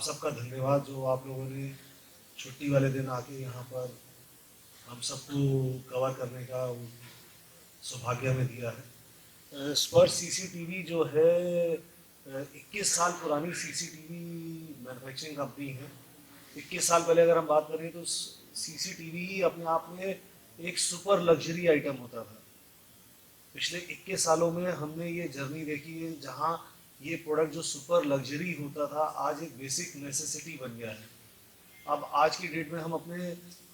सबका धन्यवाद जो आप लोगों ने छुट्टी वाले दिन आके यहाँ पर हम सबको कवर करने का सौभाग्य हमें दिया है। स्पर्श सीसीटीवी जो है 21 साल पुरानी सीसीटीवी मैन्युफैक्चरिंग कंपनी है। 21 साल पहले अगर हम बात करें तो सीसीटीवी ही अपने आप में एक सुपर लग्जरी आइटम होता था। पिछले 21 सालों में हमने ये जर्नी देखी है जहाँ ये प्रोडक्ट जो सुपर लग्जरी होता था आज एक बेसिक नेसेसिटी बन गया है। अब आज की डेट में हम अपने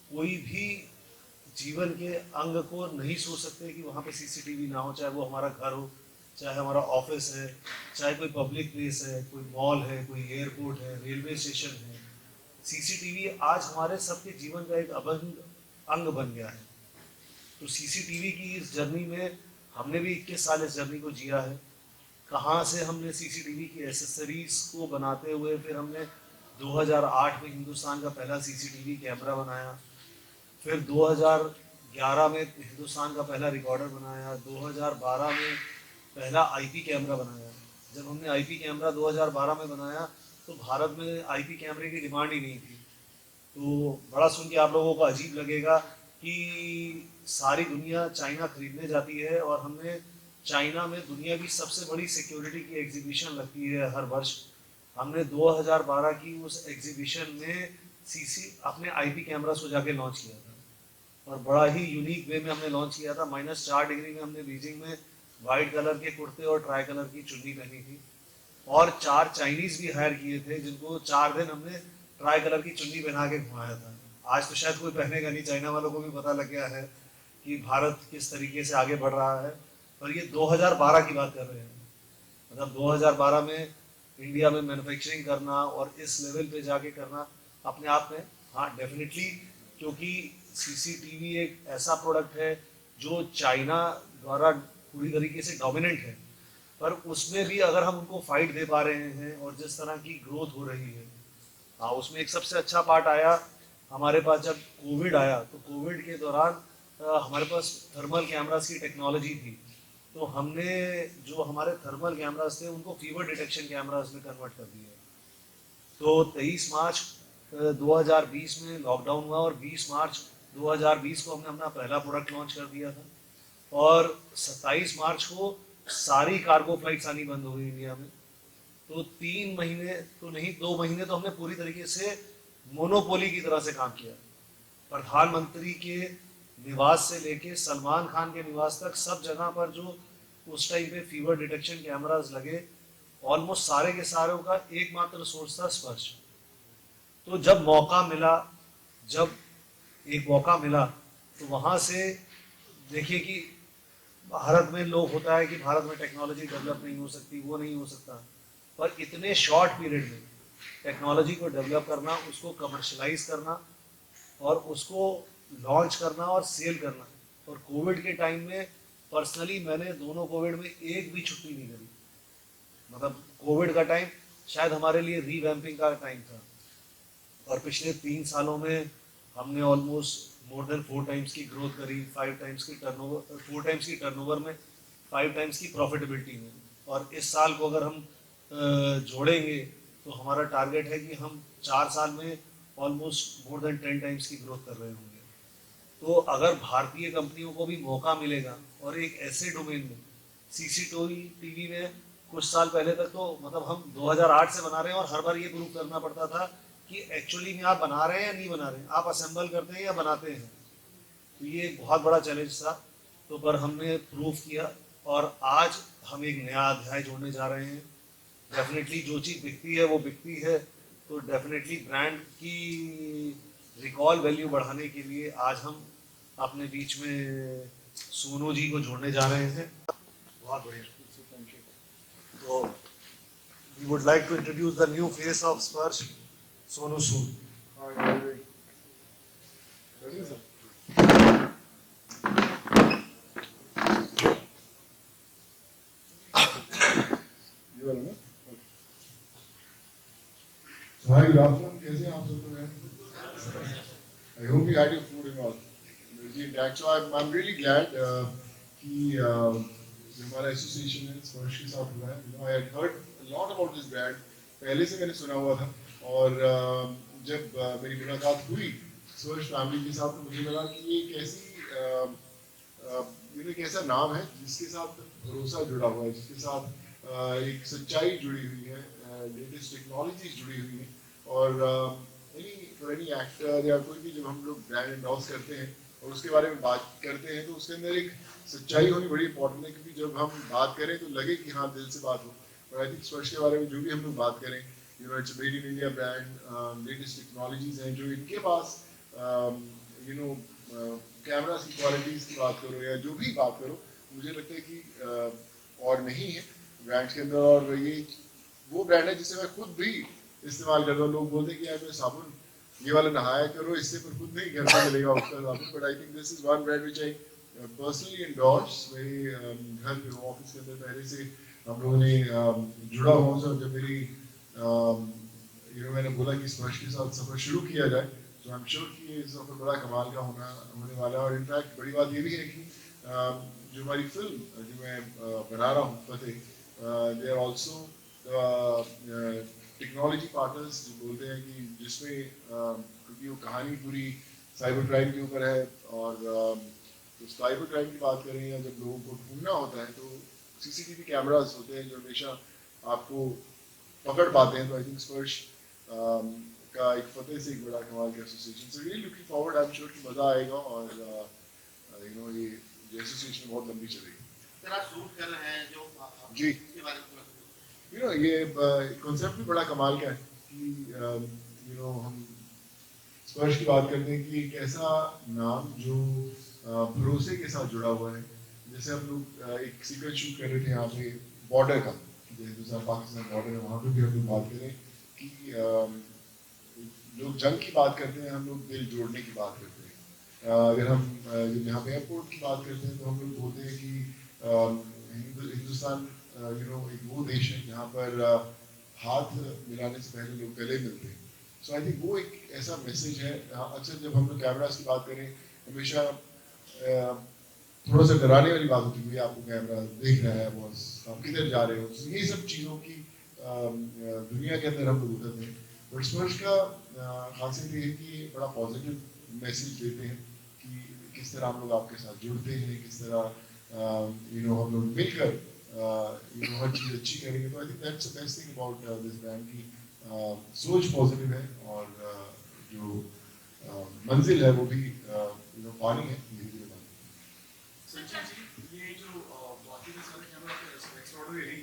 कोई भी जीवन के अंग को नहीं सोच सकते कि वहाँ पे सीसीटीवी ना हो, चाहे वो हमारा घर हो, चाहे हमारा ऑफिस है, चाहे कोई पब्लिक प्लेस है, कोई मॉल है, कोई एयरपोर्ट है, रेलवे स्टेशन है। सीसीटीवी आज हमारे सबके जीवन का एक अभिन्न अंग बन गया है। तो सीसीटीवी की इस जर्नी में हमने भी 21 साल इस जर्नी को जिया है। कहाँ से हमने सीसीटीवी की एसेसरीज को बनाते हुए फिर हमने 2008 में हिंदुस्तान का पहला सीसीटीवी कैमरा बनाया, फिर 2011 में हिंदुस्तान का पहला रिकॉर्डर बनाया, 2012 में पहला आईपी कैमरा बनाया। जब हमने आईपी कैमरा 2012 में बनाया तो भारत में आईपी कैमरे की डिमांड ही नहीं थी। तो बड़ा सुन के आप लोगों को अजीब लगेगा कि सारी दुनिया चाइना खरीदने जाती है और हमने चाइना में दुनिया की सबसे बड़ी सिक्योरिटी की एग्जीबिशन लगती है हर वर्ष। हमने 2012 की उस एग्जीबिशन में अपने आईपी कैमरास को जाके लॉन्च किया था और बड़ा ही यूनिक वे में हमने लॉन्च किया था। -4 डिग्री में हमने बीजिंग में वाइट कलर के कुर्ते और ट्राई कलर की चुन्नी पहनी थी और 4 चाइनीज भी हायर किए थे जिनको 4 दिन हमने ट्राई कलर की चुन्नी पहना के घुमाया था। आज तो शायद कोई पहनेगा नहीं, चाइना वालों को भी पता लग गया है कि भारत किस तरीके से आगे बढ़ रहा है। पर ये 2012 की बात कर रहे हैं, मतलब 2012 में इंडिया में मैन्युफैक्चरिंग करना और इस लेवल पे जाके करना अपने आप में, हाँ डेफिनेटली, क्योंकि सीसीटीवी एक ऐसा प्रोडक्ट है जो चाइना द्वारा पूरी तरीके से डोमिनेंट है, पर उसमें भी अगर हम उनको फाइट दे पा रहे हैं और जिस तरह की ग्रोथ हो रही है, हाँ उसमें एक सबसे अच्छा पार्ट आया हमारे पास जब कोविड आया। तो कोविड के दौरान हमारे पास थर्मल कैमरास की टेक्नोलॉजी थी, तो हमने जो हमारे थर्मल कैमरास थे उनको फीवर डिटेक्शन कैमरास में कन्वर्ट कर दिया। तो 23 मार्च 2020 में लॉकडाउन हुआ और 20 मार्च 2020 को हमने अपना पहला प्रोडक्ट लॉन्च कर दिया था और 27 मार्च को सारी कार्गो फ्लाइट्स आनी बंद हो गई इंडिया में। तो 3 महीने तो नहीं, 2 महीने तो हमने पूरी तरीके से मोनोपोली की तरह से काम किया। प्रधानमंत्री के निवास से लेके सलमान खान के निवास तक सब जगह पर जो उस टाइम पे फीवर डिटेक्शन कैमरास लगे, ऑलमोस्ट सारे के सारों का एकमात्र सोर्स था स्पर्श। तो जब एक मौका मिला तो वहाँ से देखिए कि भारत में लोग होता है कि भारत में टेक्नोलॉजी डेवलप नहीं हो सकती, वो नहीं हो सकता, पर इतने शॉर्ट पीरियड में टेक्नोलॉजी को डेवलप करना, उसको कमर्शलाइज करना और उसको लॉन्च करना और सेल करना। और कोविड के टाइम में पर्सनली मैंने दोनों कोविड में एक भी छुट्टी नहीं करी। मतलब कोविड का टाइम शायद हमारे लिए रीवैम्पिंग का टाइम था और पिछले 3 सालों में हमने ऑलमोस्ट मोर देन 4 टाइम्स की ग्रोथ करी, 4 टाइम्स की टर्नओवर में, 5 टाइम्स की प्रॉफिटेबिलिटी में। और इस साल को अगर हम जोड़ेंगे तो हमारा टारगेट है कि हम 4 साल में ऑलमोस्ट मोर देन 10 टाइम्स की ग्रोथ कर रहे होंगे। तो अगर भारतीय कंपनियों को भी मौका मिलेगा और एक ऐसे डोमेन में, सीसीटीवी में कुछ साल पहले तक तो मतलब हम 2008 से बना रहे हैं और हर बार ये प्रूव करना पड़ता था कि एक्चुअली में आप बना रहे हैं या नहीं बना रहे हैं, आप असेंबल करते हैं या बनाते हैं। तो ये एक बहुत बड़ा चैलेंज था, तो पर हमने प्रूव किया और आज हम एक नया अध्याय जोड़ने जा रहे हैं। डेफिनेटली जो चीज़ बिकती है वो बिकती है, तो डेफिनेटली ब्रांड की रिकॉल वैल्यू बढ़ाने के लिए आज हम अपने बीच में सोनू जी को जोड़ने जा रहे हैं। बहुत बढ़िया। तो we would like to introduce the new face of Sparsh, Sonu Sood. Hi, good afternoon. कैसे हैं आप सब लोग? I hope you had your food and all. So I'm really glad कि हमारा एसोसिएशन है स्पर्श के साथ हुआ है। I had heard a lot about this brand. पहले से मैंने सुना हुआ था और जब मेरी मुलाकात हुई स्पर्श फैमिली के साथ तो मुझे लगा कि ये एक ऐसा नाम है जिसके साथ भरोसा जुड़ा हुआ है, जिसके साथ एक सच्चाई जुड़ी हुई है, लेटेस्ट टेक्नोलॉजीज जुड़ी हुई है। और एनी एक्टर या कोई भी जब हम लोग ब्रांड एंडोर्स करते हैं और उसके बारे में बात करते हैं तो उसके अंदर एक सच्चाई होनी बड़ी इंपॉर्टेंट है, क्योंकि जब हम बात करें तो लगे कि हाँ दिल से बात हो। और आई थिंक स्पर्श के बारे में जो भी हम लोग बात करें, it's made in India brand, latest technologies हैं जो इनके पास, कैमरा की क्वालिटीज़ की बात करो या जो भी बात करो, मुझे लगता है कि और नहीं है ब्रांड्स के अंदर। और ये वो ब्रांड है जिसे मैं खुद भी इस्तेमाल करता हूँ। लोग बोलते हैं कि यार मैं साबुन ये वाला नहाया करो इससे, पर खुद नहीं घर में मिलेगा उसका साबुन। But I think this is one brand which I personally endorse. मेरे घर पे ऑफिस के अंदर पहले से हम लोगों ने जुड़ा हुआ हूँ। जब मेरी मैंने बोला कि स्पर्श के साथ सफर शुरू किया जाए, तो आई एम श्योर कि ये सफर बड़ा कमाल का होने वाला है। और इनफैक्ट बड़ी बात ये भी है कि जो हमारी फिल्म जो मैं बना रहा हूँ Fateh, they are also technology partners, जो बोलते हैं कि जिसमें क्योंकि वो कहानी पूरी साइबर क्राइम के ऊपर है। और तो साइबर क्राइम की बात करें या जब लोगों को ढूंढना होता है तो सीसीटीवी कैमरास होते हैं जो हमेशा आपको पकड़ पाते हैं। तो आई थिंक स्पर्श का एक फतेह से एक बड़ा कमाल का association. So really looking forward, I am sure कि मज़ा आएगा और ये एसोसिएशन बहुत लंबी चलेगी। आप शूट कर रहे हैं जो जी, इसके बारे में ये कॉन्सेप्ट भी बड़ा कमाल का है कि हम स्पर्श की बात करते हैं कि एक ऐसा नाम जो भरोसे के साथ जुड़ा हुआ है। जैसे हम लोग एक सीक्वेंस शूट कर रहे थे यहाँ पे बॉर्डर का, जैसे पाकिस्तान बॉर्डर है, वहाँ पे भी हम लोग बात करें कि लोग जंग की बात करते हैं, हम लोग दिल जोड़ने की बात करते हैं। अगर हम यहाँ पे एयरपोर्ट की बात करते हैं तो हम लोग बोलते हैं कि हिंदुस्तान एक वो देश है जहाँ पर हाथ मिलाने से पहले लोग गले मिलते हैं। सो आई थिंक वो एक ऐसा मैसेज है। अक्सर जब हम लोग कैमरास की बात करें हमेशा थोड़ा सा डराने वाली बात होती है, आपको कैमरा देख रहा है, बॉस आप किधर जा रहे हो, तो ये सब चीज़ों की दुनिया के अंदर हम लोग उतरते हैं। बट स्पर्श का खासियत ये है कि बड़ा पॉजिटिव मैसेज देते हैं कि किस तरह हम लोग आपके साथ जुड़ते हैं, किस तरह हम लोग मिलकर हर चीज़ अच्छी करेंगे। तो I think that's the best thing about this brand की सोच पॉजिटिव है और जो मंजिल है वो भी पानी है, धीरे धीरे पानी। संजय जी, ये जो बाकी के सारे कैमरा एक्स्ट्राऑर्डिनरी,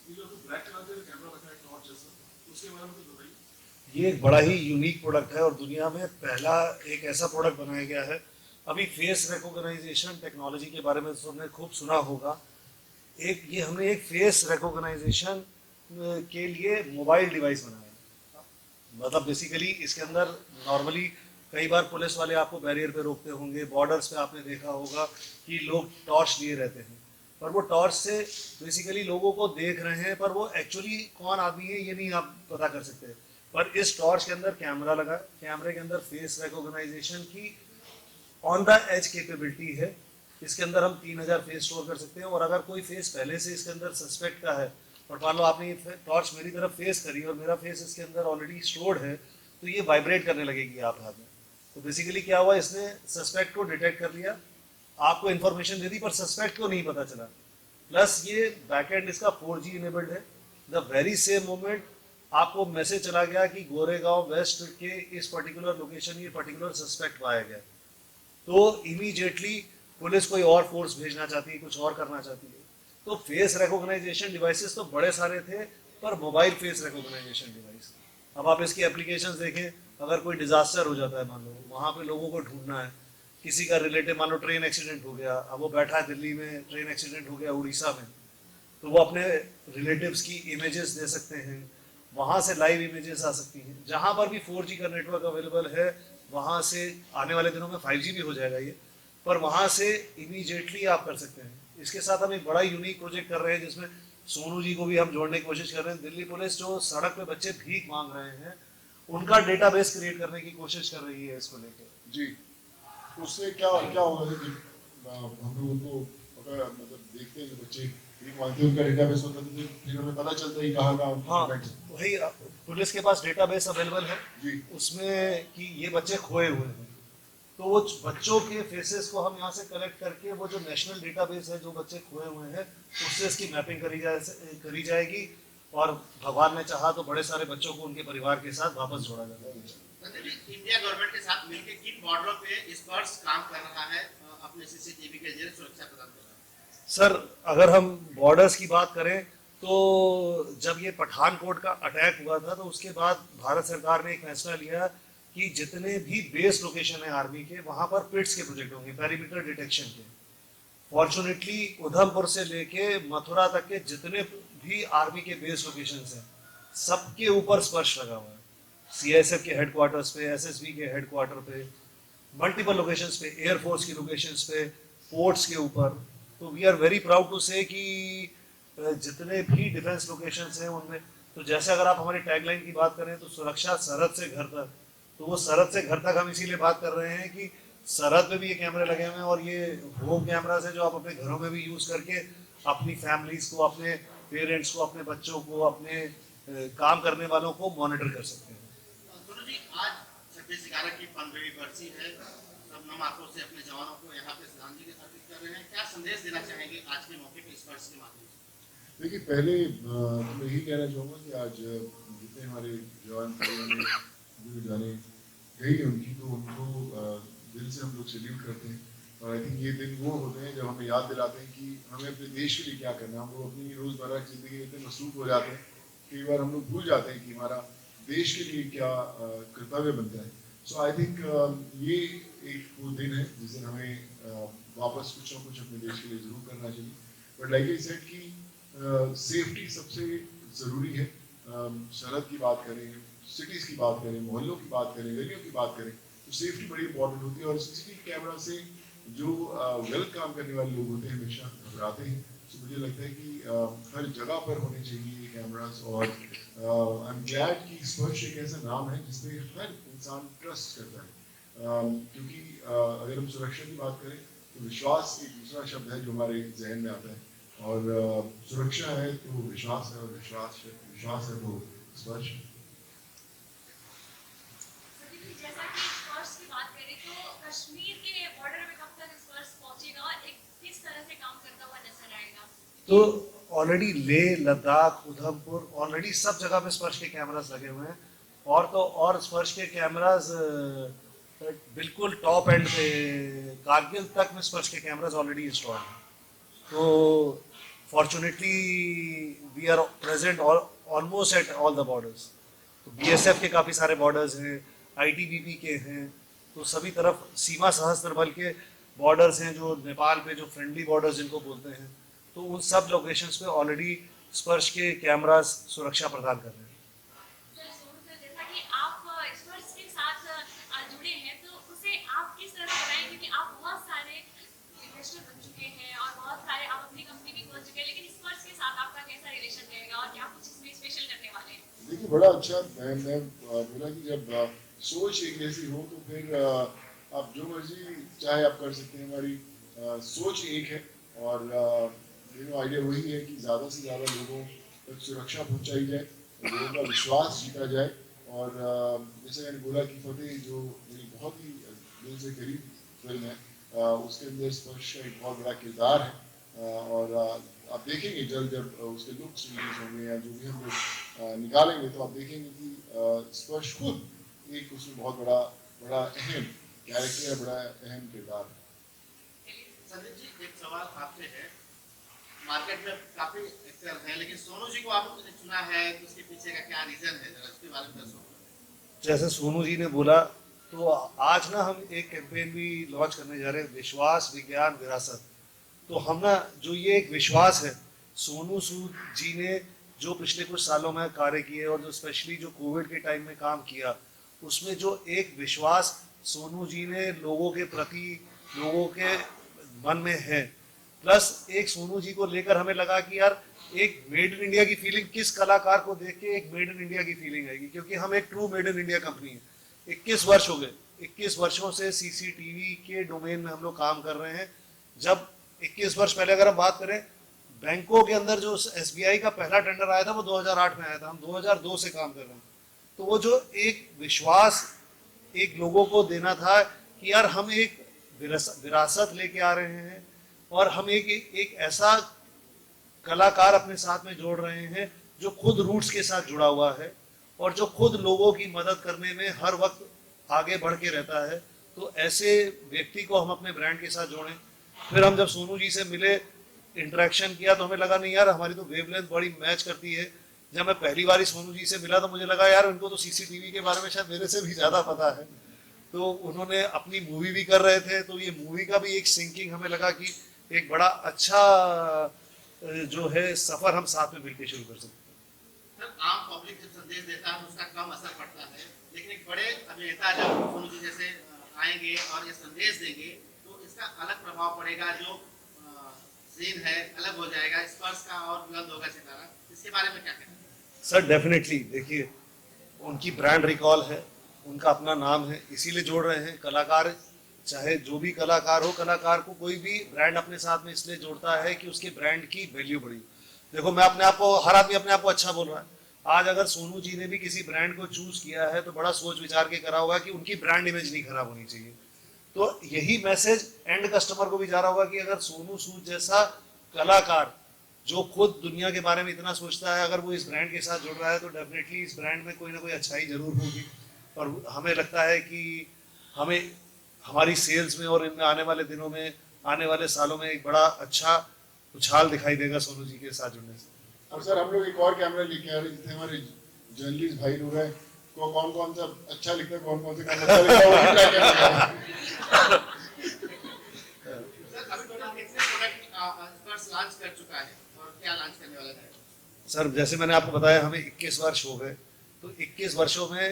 ये जो ब्लैक कलर का कैमरा रखा है टॉर्च जैसा, उसके बारे में तो बताइए। ये एक बड़ा ही यूनिक प्रोडक्ट है और दुनिया में पहला एक ऐसा प्रोडक्ट बनाया गया है। अभी फेस रिकॉग्नाइजेशन टेक्नोलॉजी के बारे में सबने खूब सुना होगा। हमने एक फेस रिकॉग्नाइजेशन के लिए मोबाइल डिवाइस बनाया है। मतलब बेसिकली इसके अंदर नॉर्मली कई बार पुलिस वाले आपको बैरियर पे रोकते होंगे, बॉर्डर्स पे आपने देखा होगा कि लोग टॉर्च लिए रहते हैं, पर वो टॉर्च से बेसिकली लोगों को देख रहे हैं, पर वो एक्चुअली कौन आदमी है ये नहीं आप पता कर सकते। पर इस टॉर्च के अंदर कैमरा लगा, कैमरे के अंदर फेस रिकॉग्नाइजेशन की ऑन द एज कैपेबिलिटी है। इसके अंदर हम 3000 फेस स्टोर कर सकते हैं और अगर कोई फेस पहले से इसके अंदर सस्पेक्ट का है और मान लो आपने ये टॉर्च मेरी तरफ फेस करी और मेरा फेस इसके अंदर ऑलरेडी स्टोर्ड है, तो ये वाइब्रेट करने लगेगी आप हाथ में। तो बेसिकली क्या हुआ, इसने सस्पेक्ट को डिटेक्ट कर लिया, आपको इन्फॉर्मेशन दे दी, पर सस्पेक्ट को नहीं पता चला। प्लस ये बैकएंड इसका 4G इनेबल्ड है। द वेरी सेम मोमेंट आपको मैसेज चला गया कि गोरेगांव वेस्ट के इस पर्टिकुलर लोकेशन ये पर्टिकुलर सस्पेक्ट पाया गया, तो इमीडिएटली पुलिस कोई और फोर्स भेजना चाहती है, कुछ और करना चाहती है। तो फेस रिकॉग्नाइजेशन डिवाइसेस तो बड़े सारे थे, पर मोबाइल फेस रिकॉग्नाइजेशन डिवाइस, अब आप इसकी एप्लीकेशंस देखें, अगर कोई डिजास्टर हो जाता है, मान लो वहाँ पे लोगों को ढूंढना है, किसी का रिलेटिव मान लो ट्रेन एक्सीडेंट हो गया, अब वो बैठा है दिल्ली में, ट्रेन एक्सीडेंट हो गया उड़ीसा में, तो वो अपने रिलेटिव्स की इमेजेस दे सकते हैं, वहाँ से लाइव इमेजेस आ सकती हैं। जहाँ पर भी 4G का नेटवर्क अवेलेबल है वहाँ से, आने वाले दिनों में 5G भी हो जाएगा ये, पर वहाँ से इमीडिएटली आप कर सकते हैं। इसके साथ हम एक बड़ा यूनिक प्रोजेक्ट कर रहे हैं जिसमें सोनू जी को भी हम जोड़ने की कोशिश कर रहे हैं। दिल्ली पुलिस जो सड़क पे बच्चे भीख मांग रहे हैं, उनका डेटाबेस क्रिएट करने की कोशिश कर रही है इसको लेकर। जी, उससे क्या क्या होगा कि हम लोग उनको मतलब देखते हैं जो बच्चे ये मानते उनका डेटाबेस होता है तो फिर हमें पता चलता है कहाँ कहाँ हाँ, events हैं। वही पुलिस के पास डेटाबेस अवेलेबल है जी उसमें कि ये बच्चे खोए हुए हैं, तो वो बच्चों के फेसेस को हम यहाँ से कलेक्ट करके वो जो नेशनल डेटाबेस है जो बच्चे खोए हुए हैं उससे इसकी मैपिंग करी जाएगी और भगवान ने चाहा तो बड़े सारे बच्चों को उनके परिवार के साथ वापस जोड़ा जाएगा। संजय जी, इंडिया गवर्नमेंट के साथ मिलकर किन बॉर्डरों पे स्पर्श काम कर रहा है अपने सीसीटीवी के जरिए सुरक्षा प्रदान कर रहा है? सर अगर हम बॉर्डर्स की बात करें तो जब ये पठानकोट का अटैक हुआ था तो उसके बाद भारत सरकार ने एक फैसला लिया कि जितने भी बेस लोकेशन है आर्मी के वहां पर पिट्स के प्रोजेक्ट होंगे, पेरीमीटर डिटेक्शन के। फॉर्चुनेटली उधमपुर से लेके मथुरा तक के जितने भी आर्मी के बेस लोकेशंस हैं सबके ऊपर स्पर्श लगा हुआ है। सीआईएसएफ के हेडक्वार्टर्स पे, एसएसबी के हेडक्वार्टर पे, मल्टीपल लोकेशंस पे, एयरफोर्स की लोकेशंस पे, पोर्ट्स के ऊपर। तो we are very proud to say कि जितने भी डिफेंस लोकेशंस हैं उनमें, तो जैसे अगर आप हमारी टैगलाइन की बात करें तो सुरक्षा सरहद से घर तक, तो वो सरहद से घर तक हम इसीलिए बात कर रहे हैं कि सरहद पे भी ये कैमरे लगे हुए हैं और ये होम कैमरास है जो आप अपने घरों में भी यूज करके अपनी फैमिलीज को, अपने पेरेंट्स को, अपने बच्चों को, अपने काम करने वालों को मॉनिटर कर सकते हैं। सोनू जी, आज 26/11 की 15वीं बरसी है, सब नम आंखों से अपने जवानों को यहाँ पे श्रद्धांजलि अर्पित कर रहे हैं, क्या संदेश देना चाहेंगे आज के मौके पे स्पर्श के माध्यम से? देखिए पहले तो मैं यही कहना चाहूँगा कि आज जितने हमारे जवान ने जाने गई उनकी तो उनको दिल से हम लोग सैल्यूट करते हैं। और आई थिंक ये दिन वो होते हैं जब हमें याद दिलाते हैं कि हमें अपने देश के लिए क्या करना है। हम लोग अपनी रोज़मर्रा की ज़िंदगी में इतने मसरूफ हो जाते हैं कई बार हम लोग भूल जाते हैं कि हमारा देश के लिए क्या कर्तव्य बनता है। सो आई थिंक ये एक वो दिन है जिस दिन हमें वापस कुछ ना कुछ अपने देश के लिए ज़रूर करना चाहिए। बट लाइक आई सेड कि सेफ्टी सबसे ज़रूरी है। सरहद की बात करें, सिटीज़ की बात करें, मोहल्लों की बात करें, गलियों की बात करें, तो सेफ्टी बड़ी इंपॉर्टेंट होती है। और सीसीटीवी कैमरा से जो गलत काम करने वाले लोग होते हैं हमेशा घबराते हैं। तो मुझे लगता है कि हर जगह पर होने चाहिए ये कैमरास। और आई एम ग्लैड कि स्पर्श एक ऐसा नाम है जिसमें हर इंसान ट्रस्ट करता है। क्योंकि अगर हम सुरक्षा की बात करें तो विश्वास एक दूसरा शब्द है जो हमारे जहन में आता है। और सुरक्षा है तो विश्वास है, और विश्वास है तो स्पर्श है। जैसा कि स्पर्श की बात करें तो कश्मीर के बॉर्डर में कब तक स्पर्श पहुंचेगा और एक किस तरह से काम करता हुआ नजर आएगा? तो ऑलरेडी लेह, लद्दाख, उधमपुर ऑलरेडी सब जगह पे स्पर्श के कैमरास लगे हुए हैं। और तो और स्पर्श के कैमरास बिल्कुल टॉप एंड पे कारगिल तक में स्पर्श के कैमरास ऑलरेडी इंस्टॉल हैं। तो fortunately we are present almost at all the borders. तो बीएसएफ के काफ़ी सारे बॉर्डर्स हैं, आईटीबीपी के हैं, तो सभी तरफ सीमा सशस्त्र बल के बॉर्डर्स हैं जो नेपाल पे जो फ्रेंडली बॉर्डर्स जिनको बोलते हैं, तो उन सब लोकेशंस पे ऑलरेडी स्पर्श के कैमरास सुरक्षा प्रदान कर रहे हैं। सर, सोनू सर, जैसा कि आप स्पर्श के साथ जुड़े हैं तो उसे आप किस तरह से बनाएं, क्योंकि आप बहुत सारे इन्वेस्टर बन चुके हैं और बहुत सारे आप अपनी कंपनी भी खोल चुके हैं, लेकिन स्पर्श के साथ आपका कैसा रिलेशन रहेगा और क्या कुछ इसमें स्पेशल करने वाले हैं? देखिए बड़ा अच्छा, मैं बोला कि जब सोच एक जैसी हो तो फिर आप जो मर्जी चाहे आप कर सकते हैं। हमारी सोच एक है और आइडिया वही है कि ज़्यादा से ज़्यादा लोगों तक सुरक्षा पहुंचाई जाए, लोगों का विश्वास जीता जाए। और जैसे मैंने बोला कि फतेह जो मेरी बहुत ही दिल से करीब फिल्म है, उसके अंदर स्पर्श का एक बहुत बड़ा किरदार है। और आप देखेंगे जल्द जब उसके लुक्स रिलीज होंगे या जो भी हम लोग निकालेंगे तो आप देखेंगे कि स्पर्श खुद एक उसमें बहुत बड़ा अहम कैरेक्टर है, बड़ा अहम किरदार है। संदीप जी, एक सवाल आपसे है, मार्केट में काफी एक्टर हैं लेकिन सोनू जी को आपने चुना है तो उसके पीछे का क्या रीजन है, जरा इसके बारे में बताओ। जैसे सोनू जी ने बोला तो आज ना हम एक कैंपेन भी लॉन्च करने जा रहे हैं, विश्वास विज्ञान विरासत। तो हम ना जो ये एक विश्वास है, सोनू सूद जी ने जो पिछले कुछ सालों में कार्य किए और जो स्पेशली जो कोविड के टाइम में काम किया, उसमें जो एक विश्वास सोनू जी ने लोगों के प्रति, लोगों के मन में है, प्लस एक सोनू जी को लेकर हमें लगा कि यार एक मेड इन इंडिया की फीलिंग, किस कलाकार को देख के एक मेड इन इंडिया की फीलिंग आएगी, क्योंकि हम एक true made in India company है। 21 वर्ष हो गए, 21 वर्षों से सीसीटीवी के डोमेन में हम लोग काम कर रहे हैं। जब 21 वर्ष पहले अगर हम बात करें, बैंकों के अंदर जो SBI का पहला टेंडर आया था वो 2008 में आया था, हम 2002 से काम कर रहे हैं। तो वो जो एक विश्वास एक लोगों को देना था कि यार हम एक विरासत लेके आ रहे हैं और हम एक ऐसा कलाकार अपने साथ में जोड़ रहे हैं जो खुद रूट्स के साथ जुड़ा हुआ है और जो खुद लोगों की मदद करने में हर वक्त आगे बढ़ के रहता है। तो ऐसे व्यक्ति को हम अपने ब्रांड के साथ जोड़ें। फिर हम जब सोनू जी से मिले, इंटरेक्शन किया, तो हमें लगा नहीं यार हमारी तो वेवलेंथ बड़ी मैच करती है। जब मैं पहली बार सोनू जी से मिला तो मुझे लगा यार उनको तो CCTV के बारे में शायद मेरे से भी ज़्यादा पता है। तो उन्होंने अपनी मूवी भी कर रहे थे, तो ये मूवी का भी एक सिंकिंग हमें लगा कि एक बड़ा अच्छा जो है सफ़र हम साथ में मिलकर शुरू कर सकते हैं। सर, आम पब्लिक जब संदेश देता है उसका कम असर पड़ता है, लेकिन एक बड़े अभिनेता जब सोनू जी जैसे आएंगे और ये संदेश देंगे तो इसका अलग प्रभाव पड़ेगा। जो सीन है अलग हो जाएगा, स्पर्श का और बुलंद होगा सितारा। इसके बारे में क्या कहना है? सर डेफिनेटली, देखिए उनकी ब्रांड रिकॉल है, उनका अपना नाम है, इसीलिए जोड़ रहे हैं। कलाकार चाहे जो भी कलाकार हो, कलाकार को कोई भी ब्रांड अपने साथ में इसलिए जोड़ता है कि उसके ब्रांड की वैल्यू बढ़ी। देखो मैं अपने आप को, हर आदमी अपने आप को अच्छा बोल रहा है। आज अगर सोनू जी ने भी किसी ब्रांड को चूज किया है तो बड़ा सोच विचार के करा होगा कि उनकी ब्रांड इमेज नहीं खराब होनी चाहिए। तो यही मैसेज एंड कस्टमर को भी जा रहा होगा कि अगर सोनू सूद जैसा कलाकार जो खुद दुनिया के बारे में इतना सोचता है, अगर वो इस ब्रांड के साथ जुड़ रहा है तो डेफिनेटली इस ब्रांड में कोई ना कोई अच्छाई जरूर होगी। और हमें लगता है कि हमें हमारी सेल्स में और इनमें आने वाले दिनों में, आने वाले सालों में एक बड़ा अच्छा उछाल दिखाई देगा सोनू जी के साथ जुड़ने से। और सर हम लोग एक और कैमरा लेके आ रहे हैं जिससे हमारे जर्नलिस्ट भाई लोग हैं को कौन कौन सा अच्छा लिखता है, कौन कौन से काम अच्छा लिखता है, वो भी ट्राई करेंगे। सर, अभी टोटल कितने प्रोडक्ट स्पर्श लॉन्च कर चुका है और क्या लॉन्च करने वाला है? सर जैसे मैंने आपको बताया हमें 21 वर्ष हो गए, तो 21 वर्षों में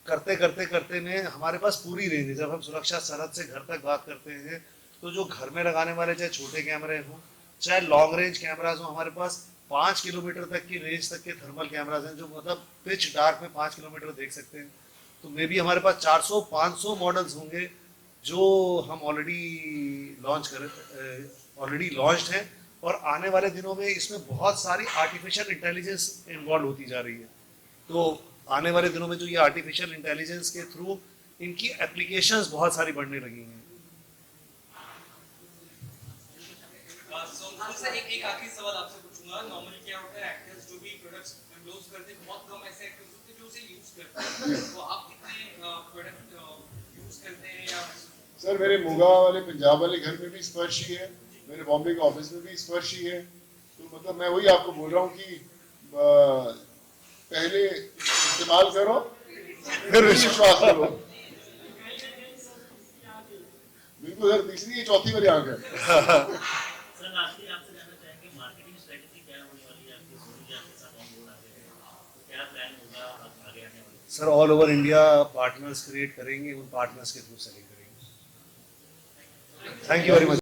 करते में हमारे पास पूरी रेंज है। जब हम सुरक्षा सरहद से घर तक बात करते हैं तो जो घर में लगाने वाले चाहे छोटे कैमरे हों चाहे लॉन्ग रेंज कैमराज हों, हमारे पास 5 किलोमीटर तक की रेंज तक के थर्मल कैमराज हैं जो मतलब पिच डार्क में 5 किलोमीटर देख सकते हैं। तो मे भी हमारे पास 400-500 मॉडल्स होंगे जो हम ऑलरेडी लॉन्च्ड हैं और आने वाले दिनों में इसमें बहुत सारी आर्टिफिशियल इंटेलिजेंस इन्वॉल्व होती जा रही है। तो आने वाले दिनों में जो ये आर्टिफिशियल इंटेलिजेंस के थ्रू इनकी एप्लीकेशंस बहुत सारी बढ़ने लगी हैं। एक आखिरी सवाल आपसे पूछूंगा। नॉर्मली क्या होता है, एक्टर्स जो भी प्रोडक्ट्स एंडोर्स करते हैं, बहुत कम ऐसे एक्टर्स होते हैं जो उसे यूज करते हैं। तो आप कितने प्रोडक्ट यूज करते हैं? या सर मेरे मुगा वाले पंजाब वाले घर में भी स्पर्श ही है, मेरे बॉम्बे के ऑफिस में भी स्पर्श ही है। तो मतलब मैं वही आपको बोल रहा हूँ कि पहले इस्तेमाल करो फिर विश्वास करो। बिल्कुल सर, तीसरी चौथी वाली आंख है। Sir all over India partners create करेंगे, उन पार्टनर्स के थ्रू सेलिंग करेंगे। Thank you very much.